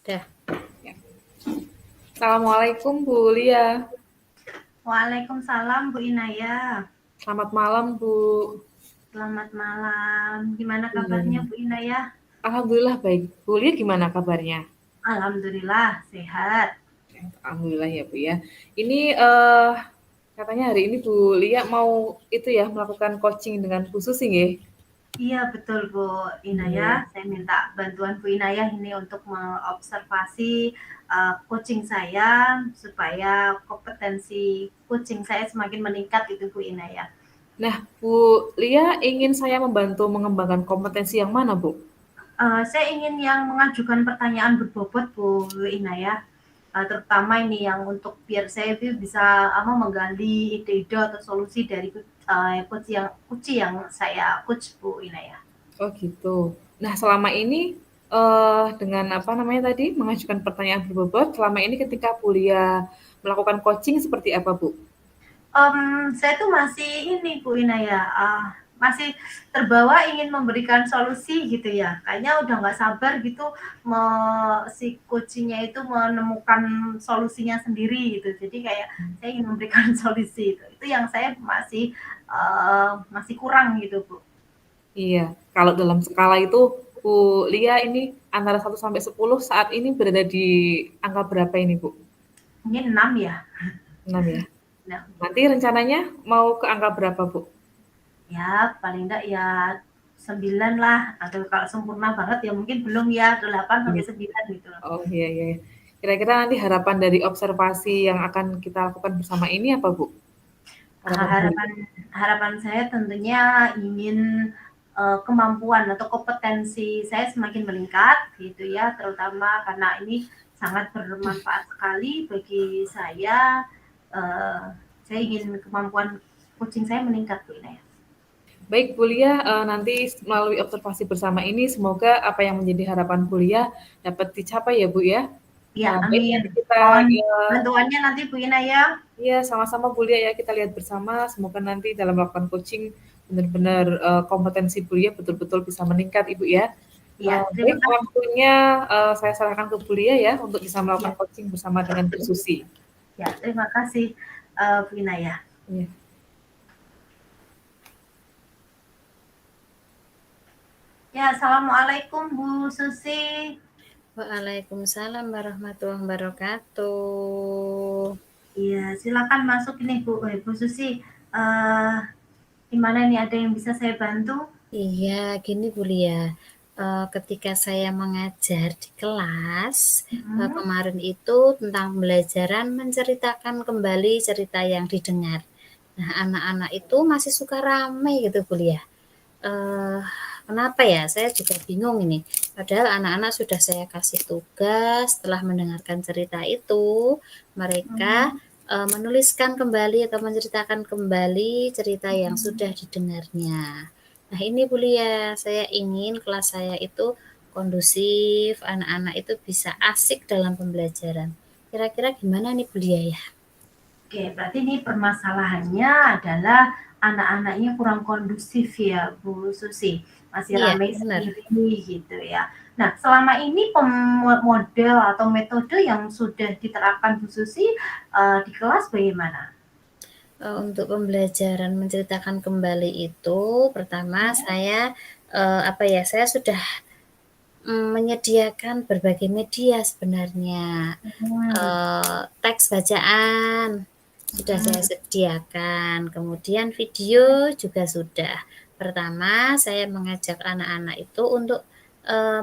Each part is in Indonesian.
Dah. Ya. Assalamualaikum Bu Lia. Waalaikumsalam Bu Inaya. Selamat malam Bu. Selamat malam. Gimana kabarnya Iya. Bu Inaya? Alhamdulillah baik. Bu Lia gimana kabarnya? Alhamdulillah sehat. Alhamdulillah ya Bu ya. Ini katanya hari ini Bu Lia mau itu ya melakukan coaching dengan Bu Susi nggih? Iya betul Bu Inaya. Iya. Saya minta bantuan Bu Inaya ini untuk mengobservasi coaching saya supaya kompetensi coaching saya semakin meningkat itu Bu Inaya. Nah, Bu Lia ingin saya membantu mengembangkan kompetensi yang mana Bu? Saya ingin yang mengajukan pertanyaan berbobot Bu Inaya. Terutama ini yang untuk biar saya itu bisa menggali ide-ide atau solusi dari coach yang saya coach Bu Inaya. Oh gitu. Nah selama ini dengan apa namanya tadi mengajukan pertanyaan berbobot, selama ini ketika Bu Lia melakukan coaching seperti apa Bu? Saya tuh masih ini Bu Inaya, masih terbawa ingin memberikan solusi gitu ya. Kayaknya udah nggak sabar gitu si coachingnya itu menemukan solusinya sendiri gitu. Jadi kayak saya ingin memberikan solusi itu. Itu yang saya masih kurang gitu Bu. Iya, kalau dalam skala itu Bu Lia ini antara 1 sampai 10 saat ini berada di angka berapa ini Bu? Mungkin 6 ya. 6 ya. Nah, Nanti rencananya mau ke angka berapa Bu? ya paling enggak ya 9 lah, atau kalau sempurna banget ya mungkin belum ya 8 sampai 9 gitu. Oh iya iya. Kira-kira nanti harapan dari observasi yang akan kita lakukan bersama ini apa Bu? Harapan saya tentunya ingin kemampuan atau kompetensi saya semakin meningkat gitu ya, terutama karena ini sangat bermanfaat sekali bagi saya. Saya ingin kemampuan coaching saya meningkat Bu Inaya. Baik Bu Lia, nanti melalui observasi bersama ini semoga apa yang menjadi harapan Bu Lia dapat dicapai ya Bu ya. Ya, Baik, amin. nanti kita Mohon bantuannya nanti Bu Inaya. Iya, sama-sama Bu Lia ya, kita lihat bersama. Semoga nanti dalam melakukan coaching benar-benar kompetensi Bu Lia betul-betul bisa meningkat Ibu ya. Ya, terima Baik, kasih. waktunya saya serahkan ke Bu Lia ya untuk bisa melakukan Ya. coaching bersama dengan Bu Susi. Ya, terima kasih Bu Inaya. Iya. Ya, Assalamualaikum Bu Susi. Waalaikumsalam warahmatullahi wabarakatuh. Iya, silakan masuk ini Bu Susi. Gimana nih, ada yang bisa saya bantu? Iya, gini Bu Lia. Ketika saya mengajar di kelas, kemarin itu tentang pembelajaran menceritakan kembali cerita yang didengar. Nah, anak-anak itu masih suka ramai gitu Bu Lia. Kenapa ya? Saya juga bingung ini. Padahal anak-anak sudah saya kasih tugas setelah mendengarkan cerita itu, mereka menuliskan kembali atau menceritakan kembali cerita yang sudah didengarnya. Nah ini Bu Lia, saya ingin kelas saya itu kondusif, anak-anak itu bisa asik dalam pembelajaran. Kira-kira gimana nih Bu Lia ya? Oke, berarti ini permasalahannya adalah anak-anaknya kurang kondusif ya Bu Susi. Masih Iya, ramai benar. sendiri gitu ya. Nah, selama ini model atau metode yang sudah diterapkan Bu Susi di kelas bagaimana? Untuk pembelajaran menceritakan kembali itu, pertama saya saya sudah menyediakan berbagai media sebenarnya. Teks bacaan sudah saya sediakan, kemudian video juga sudah. Pertama, saya mengajak anak-anak itu untuk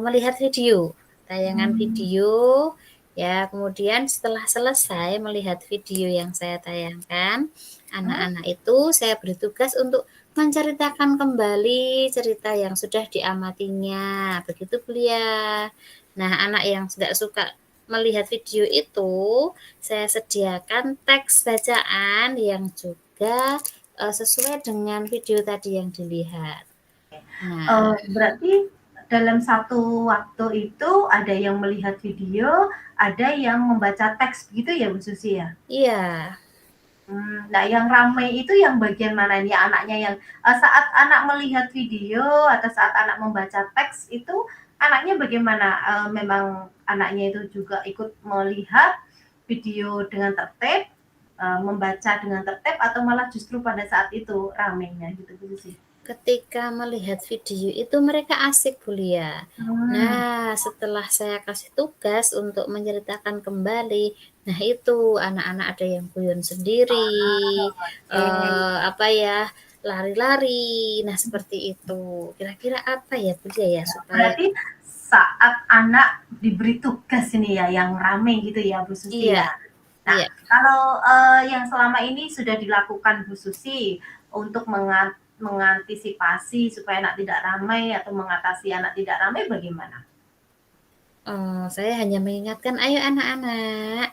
melihat video, tayangan video, ya. Kemudian setelah selesai melihat video yang saya tayangkan, anak-anak itu saya beri tugas untuk menceritakan kembali cerita yang sudah diamatinya, begitu Bu Lia. Nah, anak yang nggak suka melihat video itu, saya sediakan teks bacaan yang juga sesuai dengan video tadi yang dilihat. Nah, Berarti dalam satu waktu itu ada yang melihat video, ada yang membaca teks begitu ya Bu Susi ya? iya. Nah yang ramai itu yang bagian mana nih anaknya yang saat anak melihat video atau saat anak membaca teks itu anaknya bagaimana? Memang anaknya itu juga ikut melihat video dengan tertib, membaca dengan tertib, atau malah justru pada saat itu ramenya gitu Bu Susi? Ketika melihat video itu mereka asik Bu Lia. Nah, setelah saya kasih tugas untuk menceritakan kembali, nah itu anak-anak ada yang guyon sendiri, apa ya, lari-lari. Nah, seperti itu. Kira-kira apa ya Bu Lia ya supaya Berarti saat anak diberi tugas ini ya yang rame gitu ya Bu Susi iya, ya. Nah, iya. kalau yang selama ini sudah dilakukan Bu Susi untuk mengantisipasi supaya anak tidak ramai atau mengatasi anak tidak ramai bagaimana? Saya hanya mengingatkan, "Ayo anak-anak,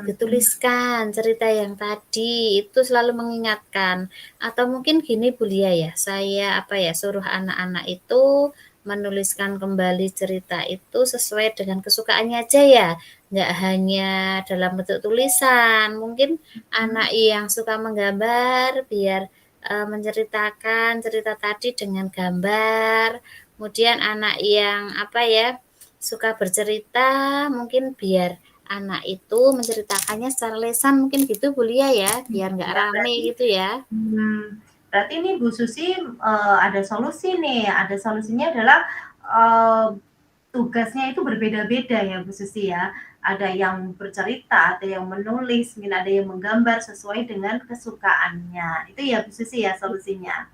dituliskan cerita yang tadi," itu selalu mengingatkan. Atau mungkin gini Bu Lia ya, saya apa ya, suruh anak-anak itu menuliskan kembali cerita itu sesuai dengan kesukaannya aja ya, nggak hanya dalam bentuk tulisan. Mungkin anak yang suka menggambar biar, menceritakan cerita tadi dengan gambar, kemudian anak yang apa ya, suka bercerita mungkin biar anak itu menceritakannya secara lisan mungkin gitu Bu Lia ya, biar nggak Ya rame berarti gitu ya. berarti ini Bu Susi ada solusi nih. Ada solusinya adalah tugasnya itu berbeda-beda ya Bu Susi ya. Ada yang bercerita, ada yang menulis, mungkin ada yang menggambar sesuai dengan kesukaannya. Itu ya Bu Susi ya solusinya.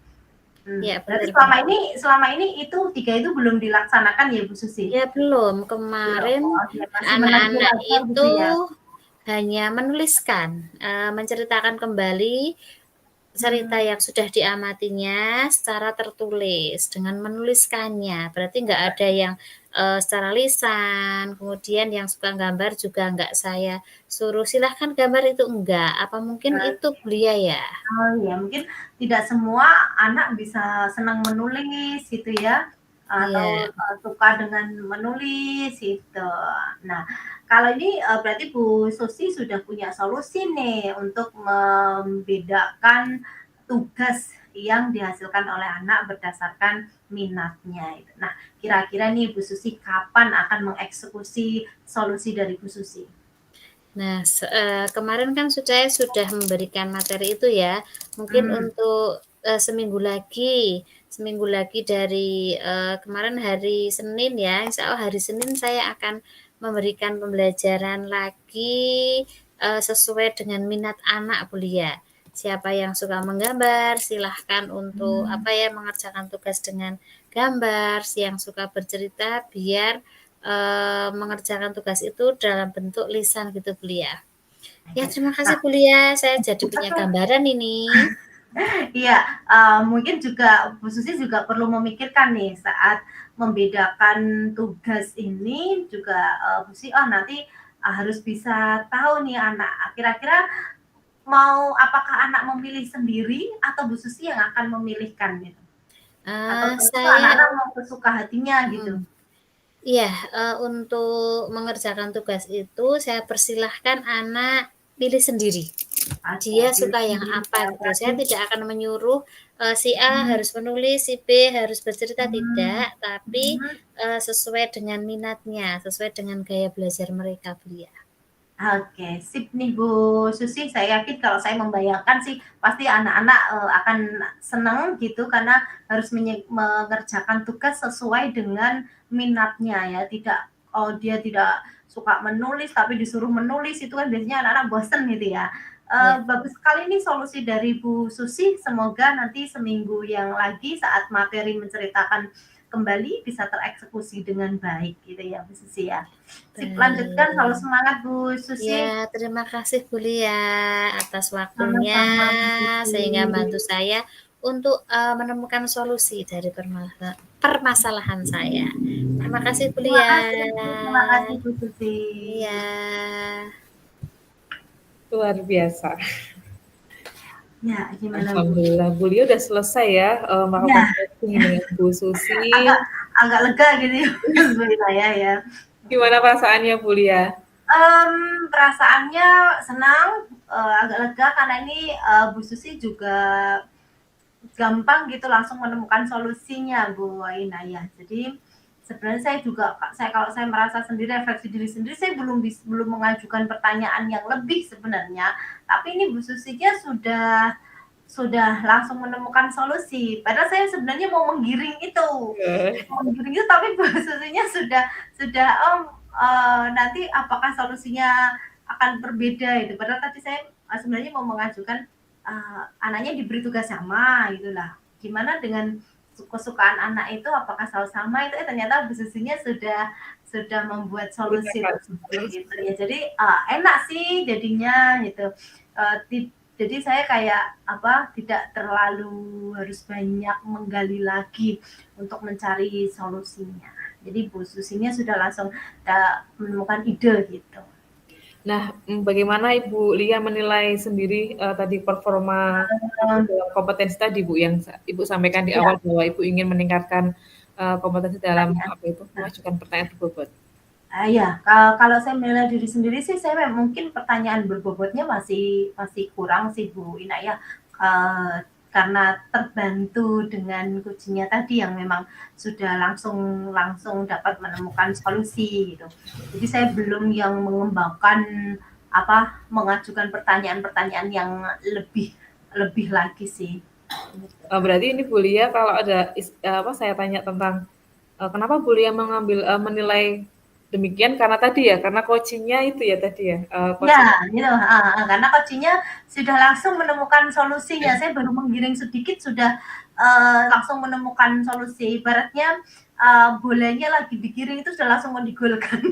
Ya Berarti benar selama benar. ini selama ini itu 3 itu belum dilaksanakan ya Bu Susi? Ya belum, Belum, kemarin oh dia masih menegur anak-anak aja gitu itu ya? hanya menuliskan, menceritakan kembali cerita Hmm. yang sudah diamatinya secara tertulis dengan menuliskannya. Berarti nggak ada yang, secara lisan, kemudian yang suka gambar juga nggak saya suruh, "Silahkan gambar," itu enggak. Apa mungkin itu Oke. belia ya? Oh ya, mungkin tidak semua anak bisa senang menulis gitu ya, atau, Iya. suka dengan menulis gitu. Nah, kalau ini, berarti Bu Susi sudah punya solusi nih untuk membedakan tugas yang dihasilkan oleh anak berdasarkan minatnya itu. Nah, kira-kira nih Bu Susi kapan akan mengeksekusi solusi dari Bu Susi? Nah, kemarin kan saya sudah memberikan materi itu ya, mungkin Mmm. untuk, seminggu lagi dari, kemarin hari Senin ya, insya Allah hari Senin saya akan memberikan pembelajaran lagi, sesuai dengan minat anak Bu Lia. Siapa yang suka menggambar, silahkan untuk Mmm. apa ya, mengerjakan tugas dengan gambar, yang suka bercerita biar mengerjakan tugas itu dalam bentuk lisan gitu Bu Lia. Ya terima kasih Nah, Bu Lia, saya jadi punya betul. gambaran ini. Iya, mungkin juga Bu Susi juga perlu memikirkan nih saat membedakan tugas ini juga, Bu Susi, oh nanti, harus bisa tahu nih anak kira-kira apakah anak memilih sendiri atau Bu Susi yang akan memilihkan gitu? Atau tentu Saya anak-anak mau sesuka hatinya mhm, gitu? iya, untuk mengerjakan tugas itu saya persilahkan anak pilih sendiri. Oke, Dia pilih suka yang sendiri apa ya, gitu. berarti Saya tidak akan menyuruh, si A mhm, harus menulis, si B harus bercerita, mmm, tidak, tapi, mhm. sesuai dengan minatnya, sesuai dengan gaya belajar mereka Bu Lia. Oke, sip nih Bu Susi, saya yakin kalau saya membayangkan sih pasti anak-anak, akan senang gitu karena harus mengerjakan tugas sesuai dengan minatnya ya, dia tidak suka menulis tapi disuruh menulis itu kan biasanya anak-anak bosen gitu ya. Ya. Bagus sekali nih solusi dari Bu Susi, semoga nanti seminggu yang lagi saat materi menceritakan kembali bisa tereksekusi dengan baik gitu ya Bu Susi ya. Sip, lanjutkan, selalu Baik. semangat Bu Susi. Ya, terima kasih Bu Lia atas waktunya Sama-sama Bu Susi. sehingga bantu saya untuk, menemukan solusi dari permasalahan saya. Terima kasih Bu Terima Lia. kasih terima kasih Bu Susi. Iya. Luar biasa. Ya, gimana Bu? Alhamdulillah, beliau udah selesai ya, melakukan Ya, coaching dengan Bu Susi. agak agak lega gitu ya bagi saya ya. Gimana perasaannya Bu Lia? Perasaannya senang, agak lega karena ini, Bu Susi juga gampang gitu langsung menemukan solusinya Bu Inayah. Jadi sebenarnya kalau saya merasa sendiri, refleksi diri sendiri, saya belum mengajukan pertanyaan yang lebih sebenarnya. Tapi ini Bu Susinya sudah langsung menemukan solusi. Padahal saya sebenarnya mau menggiring itu, tapi Bu Susinya sudah nanti apakah solusinya akan berbeda itu. Padahal tadi saya sebenarnya mau mengajukan anaknya diberi tugas sama gitulah. Gimana dengan kesukaan anak itu, apakah sama itu? Ternyata Bu Susinya sudah membuat solusi gitu ya. Jadi enak sih jadinya gitu. Jadi saya kayak tidak terlalu harus banyak menggali lagi untuk mencari solusinya. Jadi Bu Susinya sudah langsung menemukan ide gitu. Nah, bagaimana Ibu Lia menilai sendiri tadi performa dalam kompetensi tadi Bu yang Ibu sampaikan di awal bahwa Ibu ingin meningkatkan kompetensi dalam mengajukan pertanyaan berbobot? Ya, kalau saya menilai diri sendiri sih, saya mungkin pertanyaan berbobotnya masih kurang sih Bu Ina ya, karena terbantu dengan kuncinya tadi yang memang sudah langsung dapat menemukan solusi gitu. Jadi saya belum yang mengembangkan mengajukan pertanyaan-pertanyaan yang lebih lagi sih. Berarti ini Bu Lia kalau ada saya tanya tentang kenapa Bu Lia menilai demikian, karena tadi ya, karena coaching-nya itu ya tadi ya. Karena coaching-nya sudah langsung menemukan solusinya. Saya baru menggiring sedikit sudah langsung menemukan solusi. Ibaratnya bolanya lagi digiring itu sudah langsung mau digolkan.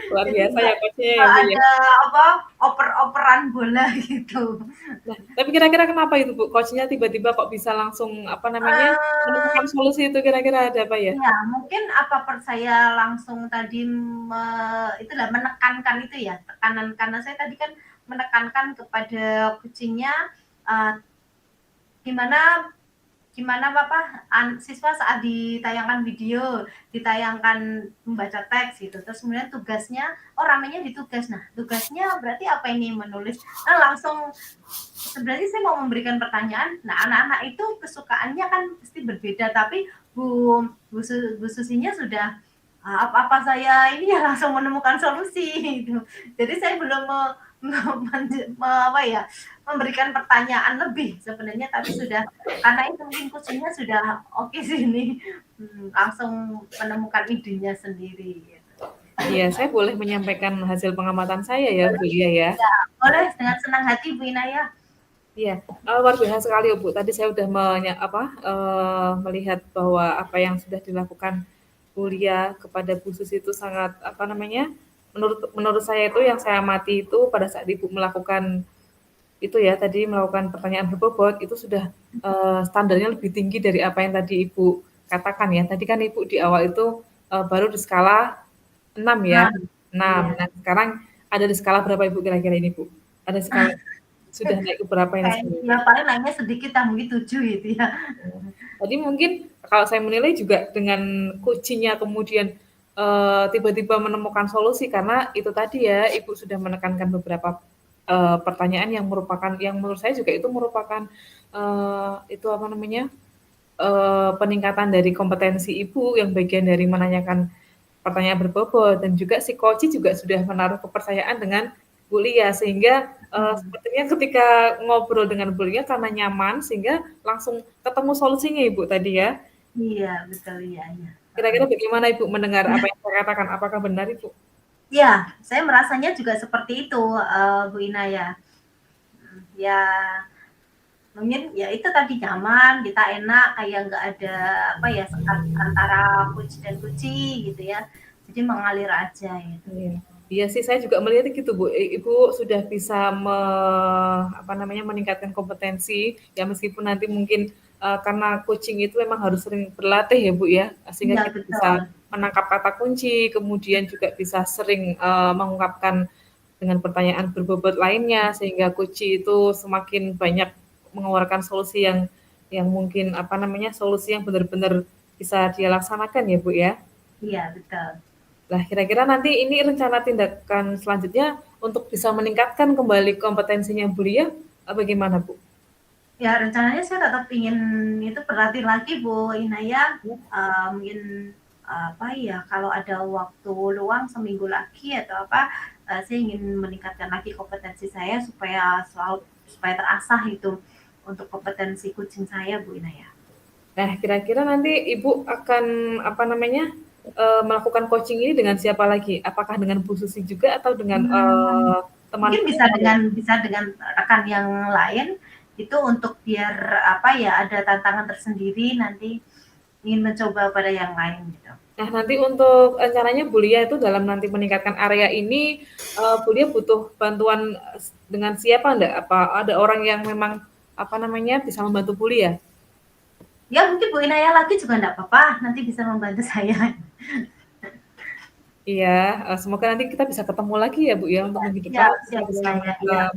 Luar biasa ya coachnya. Ada oper-operan bola gitu. Nah, tapi kira-kira kenapa itu Bu? Coachnya tiba-tiba kok bisa langsung menemukan solusi itu, kira-kira ada apa ya? Ya, mungkin saya langsung tadi itulah menekankan itu ya, tekanan, karena saya tadi kan menekankan kepada kucingnya gimana siswa saat ditayangkan video, ditayangkan membaca teks gitu. Terus kemudian tugasnya, ramenya di tugas. Nah, tugasnya berarti apa ini? Menulis. Nah, langsung sebenarnya saya mau memberikan pertanyaan. Nah, anak-anak itu kesukaannya kan pasti berbeda, tapi Bu Susinya sudah apa saya ini ya langsung menemukan solusi gitu. Jadi saya belum memberikan pertanyaan lebih sebenarnya, tapi sudah, karena itu mungkin kucingnya sudah oke sih ini langsung menemukan idenya sendiri gitu. Iya, saya boleh menyampaikan hasil pengamatan saya ya Bu Lia ya? Ya, boleh, dengan senang hati Bu Inaya. Iya, luar biasa sekali Bu. Tadi saya sudah melihat bahwa apa yang sudah dilakukan Bu Lia kepada Bu Susi itu sangat menurut saya itu yang saya amati itu pada saat Ibu melakukan itu ya, tadi melakukan pertanyaan berbobot itu sudah standarnya lebih tinggi dari apa yang tadi Ibu katakan ya. Tadi kan Ibu di awal itu baru di skala 6 ya. 6. Nah, sekarang ada di skala berapa Ibu kira-kira ini Bu? Ada skala sudah naik ke berapa ini? Ya paling naiknya sedikit, mungkin 7 gitu ya. Tadi mungkin kalau saya menilai juga dengan coaching-nya kemudian tiba-tiba menemukan solusi, karena itu tadi ya, Ibu sudah menekankan beberapa pertanyaan yang menurut saya juga itu merupakan peningkatan dari kompetensi Ibu yang bagian dari menanyakan pertanyaan berbobot, dan juga si coach juga sudah menaruh kepercayaan dengan Bu Lia, sehingga sepertinya ketika ngobrol dengan Bu Lia karena nyaman sehingga langsung ketemu solusinya Ibu tadi ya. Iya, betul ya. Kira-kira bagaimana Ibu mendengar apa yang saya katakan? Apakah benar Ibu? Ya, saya merasanya juga seperti itu, Bu Inaya. Ya, mungkin ya itu tadi nyaman, kita enak, kayak nggak ada sekat antara coach dan kucing gitu ya. Jadi mengalir aja gitu. Iya sih, saya juga melihat gitu Bu. Ibu sudah bisa meningkatkan kompetensi ya, meskipun nanti mungkin karena coaching itu memang harus sering berlatih ya Bu ya, sehingga kita bisa menangkap kata kunci, kemudian juga bisa sering mengungkapkan dengan pertanyaan berbobot lainnya, sehingga coaching itu semakin banyak mengeluarkan solusi yang mungkin solusi yang benar-benar bisa dia laksanakan ya Bu ya. Iya, betul. Nah, kira-kira nanti ini rencana tindakan selanjutnya untuk bisa meningkatkan kembali kompetensinya Bu Lia, bagaimana Bu? Ya, rencananya saya tetap ingin itu berlatih lagi Bu Inaya, mungkin apa ya, kalau ada waktu luang seminggu lagi atau apa, saya ingin meningkatkan lagi kompetensi saya supaya terasah itu untuk kompetensi kucing saya, Bu Inaya. Nah, kira-kira nanti Ibu akan apa namanya melakukan coaching ini dengan siapa lagi? Apakah dengan Bu Susi juga atau dengan teman? Mungkin bisa dengan rekan yang lain itu untuk biar apa ya ada tantangan tersendiri nanti ingin mencoba pada yang lain gitu. Nah, nanti untuk rencananya Bu Lia itu dalam nanti meningkatkan area ini, Bu Lia butuh bantuan dengan siapa enggak? Apa ada orang yang memang apa namanya bisa membantu Bu Lia? Ya mungkin Bu Inaya lagi juga enggak apa-apa, nanti bisa membantu saya. Iya, semoga nanti kita bisa ketemu lagi ya Bu ya untuk minggu depan kita bisa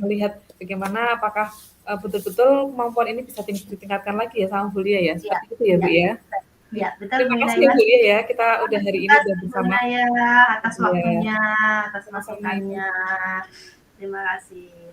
melihat bagaimana apakah betul-betul kemampuan ini bisa ditingkatkan lagi ya sama Bu Lia ya. Seperti itu ya Bu ya. Ya, betul. Terima kasih ya Bu ya, kita udah hari ini udah bersama. Atas waktunya, atas masukannya. Terima kasih.